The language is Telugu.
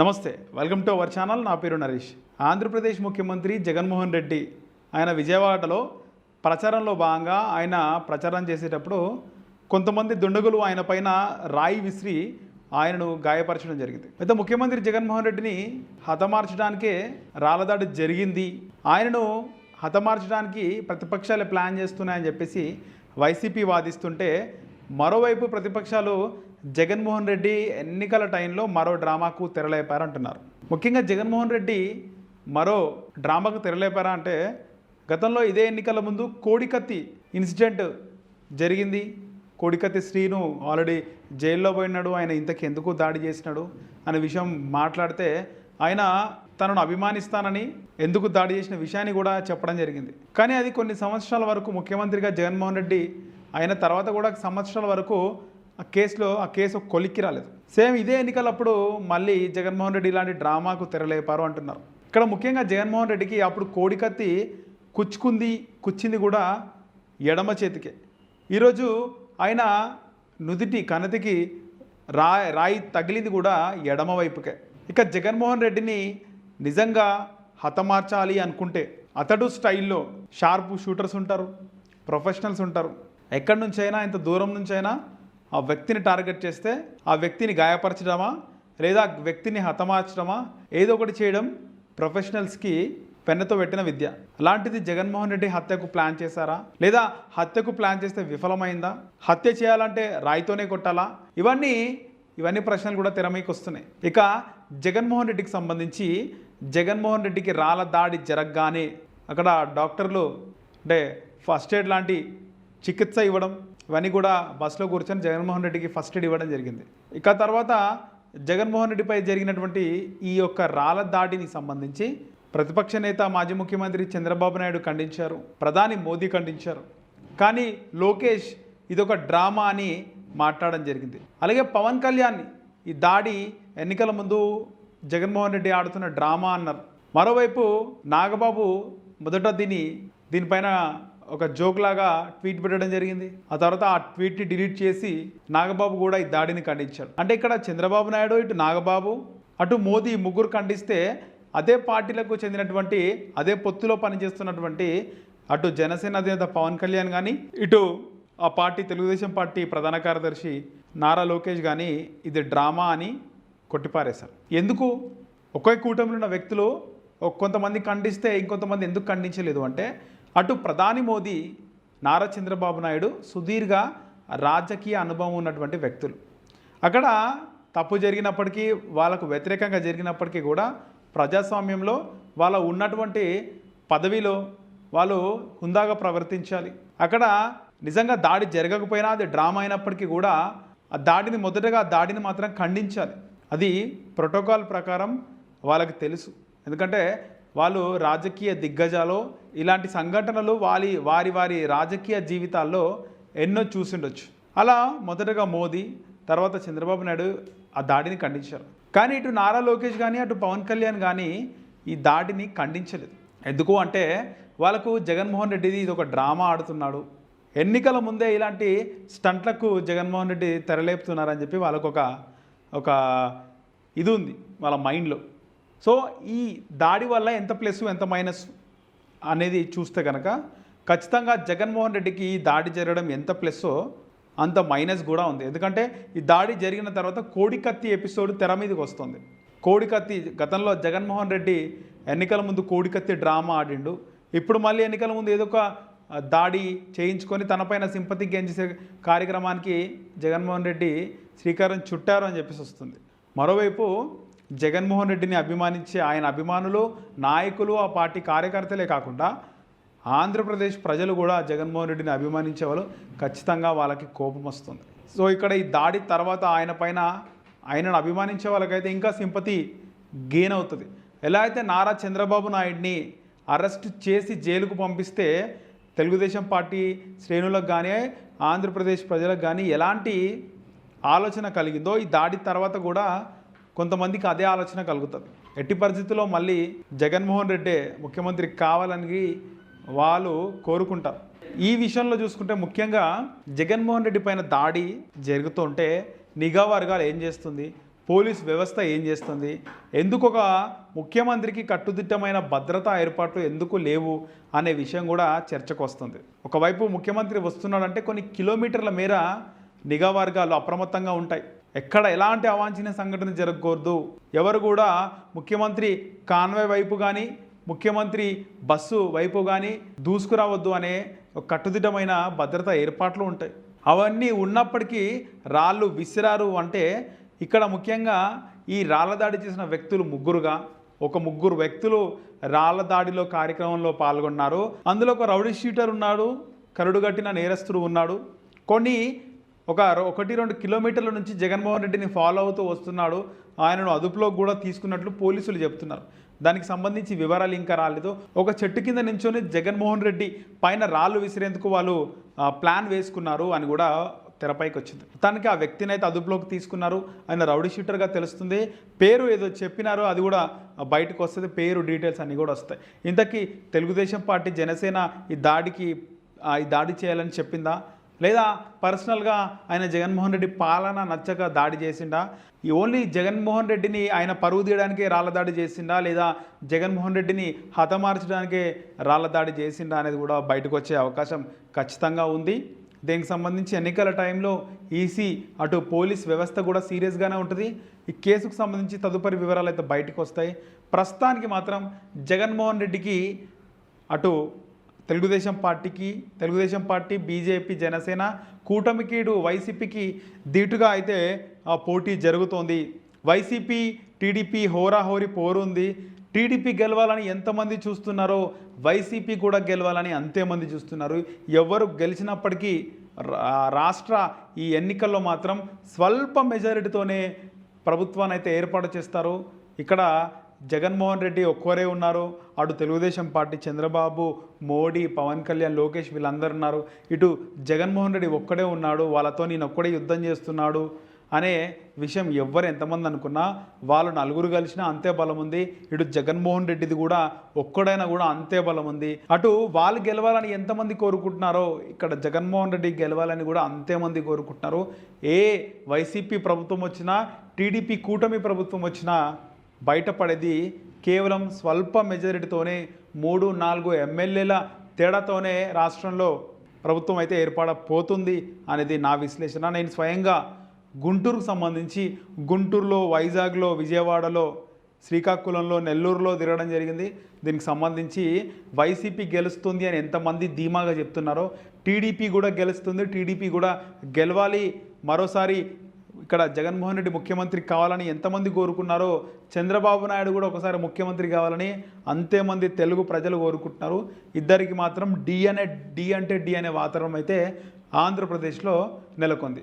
నమస్తే, వెల్కమ్ టు అవర్ ఛానల్. నా పేరు నరేష్. ఆంధ్రప్రదేశ్ ముఖ్యమంత్రి జగన్మోహన్ రెడ్డి ఆయన విజయవాడలో ప్రచారంలో భాగంగా ఆయన ప్రచారం చేసేటప్పుడు కొంతమంది దుండగులు ఆయన పైన రాయి విసిరి ఆయనను గాయపరచడం జరిగింది. అయితే ముఖ్యమంత్రి జగన్మోహన్ రెడ్డిని హతమార్చడానికే రాళ్ళదాడి జరిగింది, ఆయనను హతమార్చడానికి ప్రతిపక్షాలు ప్లాన్ చేస్తున్నాయని చెప్పేసి వైసీపీ వాదిస్తుంటే, మరోవైపు ప్రతిపక్షాలు జగన్మోహన్ రెడ్డి ఎన్నికల టైంలో మరో డ్రామాకు తెరలేపారంటున్నారు. ముఖ్యంగా జగన్మోహన్ రెడ్డి మరో డ్రామాకు తెరలేపారా అంటే, గతంలో ఇదే ఎన్నికల ముందు కోడికత్తి ఇన్సిడెంట్ జరిగింది. కోడికత్తి శ్రీను ఆల్రెడీ జైల్లో పోయినాడు, ఆయన ఇంతకు ఎందుకు దాడి చేసినాడు అనే విషయం మాట్లాడితే ఆయన తనను అభిమానిస్తానని ఎందుకు దాడి చేసిన విషయాన్ని కూడా చెప్పడం జరిగింది. కానీ అది కొన్ని సంవత్సరాల వరకు ముఖ్యమంత్రిగా జగన్మోహన్ రెడ్డి అయిన తర్వాత కూడా సంవత్సరాల వరకు ఆ కేసు కొలిక్కి రాలేదు. సేమ్ ఇదే ఎన్నికలప్పుడు మళ్ళీ జగన్మోహన్ రెడ్డి ఇలాంటి డ్రామాకు తెరలేపారు అంటున్నారు. ఇక్కడ ముఖ్యంగా జగన్మోహన్ రెడ్డికి అప్పుడు కోడికత్తి కుచ్చింది కూడా ఎడమ చేతికే. ఈరోజు ఆయన నుదిటి కణతికి రాయి తగిలింది కూడా ఎడమ వైపుకే. ఇక జగన్మోహన్ రెడ్డిని నిజంగా హతమార్చాలి అనుకుంటే అతడు స్టైల్లో షార్ప్ షూటర్స్ ఉంటారు, ప్రొఫెషనల్స్ ఉంటారు. ఎక్కడి నుంచైనా ఇంత దూరం నుంచైనా ఆ వ్యక్తిని టార్గెట్ చేస్తే ఆ వ్యక్తిని గాయపరచడమా లేదా వ్యక్తిని హతమార్చడమా ఏదో ఒకటి చేయడం ప్రొఫెషనల్స్కి పెన్నతో పెట్టిన విద్య. అలాంటిది జగన్మోహన్ రెడ్డి హత్యకు ప్లాన్ చేశారా, లేదా హత్యకు ప్లాన్ చేస్తే విఫలమైందా? హత్య చేయాలంటే రాయితోనే కొట్టాలా? ఇవన్నీ ప్రశ్నలు కూడా తెర మీదకి వస్తున్నాయి. ఇక జగన్మోహన్ రెడ్డికి సంబంధించి జగన్మోహన్ రెడ్డికి రాళ్ళ దాడి జరగగానే అక్కడ డాక్టర్లు అంటే ఫస్ట్ ఎయిడ్ లాంటి చికిత్స ఇవ్వడం, ఇవన్నీ కూడా బస్సులో కూర్చొని జగన్మోహన్ రెడ్డికి ఫస్ట్ ఎయిడ్ ఇవ్వడం జరిగింది. ఇక తర్వాత జగన్మోహన్ రెడ్డిపై జరిగినటువంటి ఈ యొక్క రాళ్ళ దాడిని సంబంధించి ప్రతిపక్ష నేత మాజీ ముఖ్యమంత్రి చంద్రబాబు నాయుడు ఖండించారు, ప్రధాని మోదీ ఖండించారు. కానీ లోకేష్ ఇదొక డ్రామా అని మాట్లాడడం జరిగింది. అలాగే పవన్ కళ్యాణ్ ఈ దాడి ఎన్నికల ముందు జగన్మోహన్ రెడ్డి ఆడుతున్న డ్రామా అన్నారు. మరోవైపు నాగబాబు మొదట దీనిపైన ఒక జోక్ లాగా ట్వీట్ పెట్టడం జరిగింది. ఆ తర్వాత ఆ ట్వీట్ని డిలీట్ చేసి నాగబాబు కూడా ఈ దాడిని ఖండించాడు. అంటే ఇక్కడ చంద్రబాబు నాయుడు, ఇటు నాగబాబు, అటు మోదీ ముగ్గురు ఖండిస్తే అదే పార్టీలకు చెందినటువంటి అదే పొత్తులో పనిచేస్తున్నటువంటి అటు జనసేన అధినేత పవన్ కళ్యాణ్ కానీ, ఇటు ఆ పార్టీ తెలుగుదేశం పార్టీ ప్రధాన కార్యదర్శి నారా లోకేష్ కానీ ఇది డ్రామా అని కొట్టిపారేశారు. ఎందుకు ఒకే కూటమిలో ఉన్న వ్యక్తులు కొంతమంది ఖండిస్తే ఇంకొంతమంది ఎందుకు ఖండించలేదు అంటే, అటు ప్రధాని మోదీ, నారా చంద్రబాబు నాయుడు సుదీర్ఘ రాజకీయ అనుభవం ఉన్నటువంటి వ్యక్తులు. అక్కడ తప్పు జరిగినప్పటికీ, వాళ్ళకు వ్యతిరేకంగా జరిగినప్పటికీ కూడా ప్రజాస్వామ్యంలో వాళ్ళ ఉన్నటువంటి పదవిలో వాళ్ళు హుందాగా ప్రవర్తించాలి. అక్కడ నిజంగా దాడి జరగకపోయినా అది డ్రామా అయినప్పటికీ కూడా ఆ దాడిని మాత్రం ఖండించాలి. అది ప్రోటోకాల్ ప్రకారం వాళ్ళకి తెలుసు. ఎందుకంటే వాళ్ళు రాజకీయ దిగ్గజాలు, ఇలాంటి సంఘటనలు వారి రాజకీయ జీవితాల్లో ఎన్నో చూసిండొచ్చు. అలా మొదటగా మోదీ, తర్వాత చంద్రబాబు నాయుడు ఆ దాడిని ఖండించారు. కానీ ఇటు నారా లోకేష్ కానీ, అటు పవన్ కళ్యాణ్ కానీ ఈ దాడిని ఖండించలేదు. ఎందుకు అంటే వాళ్ళకు జగన్మోహన్ రెడ్డిది ఇది ఒక డ్రామా ఆడుతున్నాడు, ఎన్నికల ముందే ఇలాంటి స్టంట్లకు జగన్మోహన్ రెడ్డి తెరలేపుతున్నారని చెప్పి వాళ్ళకు ఒక ఇది ఉంది వాళ్ళ మైండ్లో. సో ఈ దాడి వల్ల ఎంత ప్లస్ ఎంత మైనస్ అనేది చూస్తే కనుక ఖచ్చితంగా జగన్మోహన్ రెడ్డికి ఈ దాడి జరగడం ఎంత ప్లస్సో అంత మైనస్ కూడా ఉంది. ఎందుకంటే ఈ దాడి జరిగిన తర్వాత కోడికత్తి ఎపిసోడ్ తెర మీదకి వస్తుంది. కోడికత్తి గతంలో జగన్మోహన్ రెడ్డి ఎన్నికల ముందు కోడికత్తి డ్రామా ఆడిండు. ఇప్పుడు మళ్ళీ ఎన్నికల ముందు ఏదో ఒక దాడి చేయించుకొని తనపైన సింపతి గెంచేసే కార్యక్రమానికి జగన్మోహన్ రెడ్డి శ్రీకారం చుట్టారు అని చెప్పేసి వస్తుంది. మరోవైపు జగన్మోహన్ రెడ్డిని అభిమానించే ఆయన అభిమానులు, నాయకులు, ఆ పార్టీ కార్యకర్తలే కాకుండా ఆంధ్రప్రదేశ్ ప్రజలు కూడా జగన్మోహన్ రెడ్డిని అభిమానించే వాళ్ళు ఖచ్చితంగా వాళ్ళకి కోపం వస్తుంది. సో ఇక్కడ ఈ దాడి తర్వాత ఆయనను అభిమానించే వాళ్ళకైతే ఇంకా సింపతి గెయిన్ అవుతుంది. ఎలా అయితే నారా చంద్రబాబు నాయుడిని అరెస్ట్ చేసి జైలుకు పంపిస్తే తెలుగుదేశం పార్టీ శ్రేణులకు కానీ ఆంధ్రప్రదేశ్ ప్రజలకు కానీ ఎలాంటి ఆలోచన కలిగిందో ఈ దాడి తర్వాత కూడా కొంతమందికి అదే ఆలోచన కలుగుతుంది. ఎట్టి పరిస్థితుల్లో మళ్ళీ జగన్మోహన్ రెడ్డి ముఖ్యమంత్రి కావాలని వాళ్ళు కోరుకుంటారు. ఈ విషయంలో చూసుకుంటే ముఖ్యంగా జగన్మోహన్ రెడ్డి పైన దాడి జరుగుతుంటే నిఘా వర్గాలు ఏం చేస్తుంది, పోలీస్ వ్యవస్థ ఏం చేస్తుంది, ఎందుకు ఒక ముఖ్యమంత్రికి కట్టుదిట్టమైన భద్రతా ఏర్పాట్లు ఎందుకు లేవు అనే విషయం కూడా చర్చకు వస్తుంది. ఒకవైపు ముఖ్యమంత్రి వస్తున్నాడంటే కొన్ని కిలోమీటర్ల మేర నిఘా వర్గాలు అప్రమత్తంగా ఉంటాయి. ఎక్కడ ఎలాంటి అవాంఛనీయ సంఘటన జరగకూడదు, ఎవరు కూడా ముఖ్యమంత్రి కాన్వాయ్ వైపు కానీ ముఖ్యమంత్రి బస్సు వైపు కానీ దూసుకురావద్దు అనే కట్టుదిట్టమైన భద్రతా ఏర్పాట్లు ఉంటాయి. అవన్నీ ఉన్నప్పటికీ రాళ్ళు విసిరారు అంటే ఇక్కడ ముఖ్యంగా ఈ రాళ్ల దాడి చేసిన వ్యక్తులు ముగ్గురు వ్యక్తులు రాళ్ల దాడిలో కార్యక్రమంలో పాల్గొన్నారు. అందులో ఒక రౌడీ షీటర్ ఉన్నాడు, కరుడుగట్టిన నేరస్తుడు ఉన్నాడు. కొన్ని 1-2 కిలోమీటర్ల నుంచి జగన్మోహన్ రెడ్డిని ఫాలో అవుతూ వస్తున్నాడు. ఆయనను అదుపులో కూడా తీసుకున్నట్లు పోలీసులు చెప్తున్నారు. దానికి సంబంధించి వివరాలు ఇంకా రాలేదు. ఒక చెట్టు కింద నించొని జగన్మోహన్ రెడ్డి పైన రాళ్ళు విసిరేందుకు వాళ్ళు ప్లాన్ వేసుకున్నారు అని కూడా తెరపైకి వచ్చింది. మొత్తానికి ఆ వ్యక్తిని అయితే అదుపులోకి తీసుకున్నారు. ఆయన రౌడీ షీటర్గా తెలుస్తుంది. పేరు ఏదో చెప్పినారో అది కూడా బయటకు వస్తుంది, పేరు డీటెయిల్స్ అన్నీ కూడా వస్తాయి. ఇంతకీ తెలుగుదేశం పార్టీ జనసేన ఈ దాడి చేయాలని చెప్పిందా, లేదా పర్సనల్గా ఆయన జగన్మోహన్ రెడ్డి పాలన నచ్చక దాడి చేసిండా, ఈ ఓన్లీ జగన్మోహన్ రెడ్డిని ఆయన పరువు తీయడానికే రాళ్ల దాడి చేసిండా, లేదా జగన్మోహన్ రెడ్డిని హతమార్చడానికే రాళ్ల దాడి చేసిండా అనేది కూడా బయటకు వచ్చే అవకాశం ఖచ్చితంగా ఉంది. దీనికి సంబంధించి ఎన్నికల టైంలో ఈసీ అటు పోలీస్ వ్యవస్థ కూడా సీరియస్గానే ఉంటుంది. ఈ కేసుకు సంబంధించి తదుపరి వివరాలు అయితే బయటకు వస్తాయి. ప్రస్తుతానికి మాత్రం జగన్మోహన్ రెడ్డికి అటు తెలుగుదేశం పార్టీ బీజేపీ జనసేన కూటమికి వైసీపీకి ధీటుగా అయితే పోటీ జరుగుతోంది. వైసీపీ టీడీపీ హోరాహోరీ పోరుంది. టీడీపీ గెలవాలని ఎంతమంది చూస్తున్నారో వైసీపీ కూడా గెలవాలని అంతేమంది చూస్తున్నారు. ఎవరు గెలిచినప్పటికీ రాష్ట్ర ఈ ఎన్నికల్లో మాత్రం స్వల్ప మెజారిటీతోనే ప్రభుత్వాన్ని అయితే ఏర్పాటు చేస్తారు. ఇక్కడ జగన్మోహన్ రెడ్డి ఒక్కరే ఉన్నారు. అటు తెలుగుదేశం పార్టీ చంద్రబాబు, మోడీ, పవన్ కళ్యాణ్, లోకేష్ వీళ్ళందరూ ఉన్నారు. ఇటు జగన్మోహన్ రెడ్డి ఒక్కడే ఉన్నాడు, వాళ్ళతో నేను ఒక్కడే యుద్ధం చేస్తున్నాడు అనే విషయం ఎవ్వరు ఎంతమంది అనుకున్నా వాళ్ళు నలుగురు కలిసినా అంతే బలం ఉంది. ఇటు జగన్మోహన్ రెడ్డిది కూడా ఒక్కడైనా కూడా అంతే బలం ఉంది. అటు వాళ్ళు గెలవాలని ఎంతమంది కోరుకుంటున్నారో ఇక్కడ జగన్మోహన్ రెడ్డి గెలవాలని కూడా అంతేమంది కోరుకుంటున్నారు. ఏ వైసీపీ ప్రభుత్వం వచ్చినా టీడీపీ కూటమి ప్రభుత్వం వచ్చినా బయటపడేది కేవలం స్వల్ప మెజారిటీతోనే 3-4 ఎమ్మెల్యేల తేడాతోనే రాష్ట్రంలో ప్రభుత్వం అయితే ఏర్పడబోతుంది అనేది నా విశ్లేషణ. నేను స్వయంగా గుంటూరుకు సంబంధించి గుంటూరులో, వైజాగ్లో, విజయవాడలో, శ్రీకాకుళంలో, నెల్లూరులో తిరగడం జరిగింది. దీనికి సంబంధించి వైసీపీ గెలుస్తుంది అని ఎంతమంది ధీమాగా చెప్తున్నారో టీడీపీ కూడా గెలుస్తుంది, టీడీపీ కూడా గెలవాలి, మరోసారి ఇక్కడ జగన్మోహన్ రెడ్డి ముఖ్యమంత్రి కావాలని ఎంతమంది కోరుకున్నారో చంద్రబాబు నాయుడు కూడా ఒకసారి ముఖ్యమంత్రి కావాలని అంతేమంది తెలుగు ప్రజలు కోరుకుంటున్నారు. ఇద్దరికి మాత్రం డి అంటే డి అనే వాతావరణం అయితే ఆంధ్రప్రదేశ్లో నెలకొంది.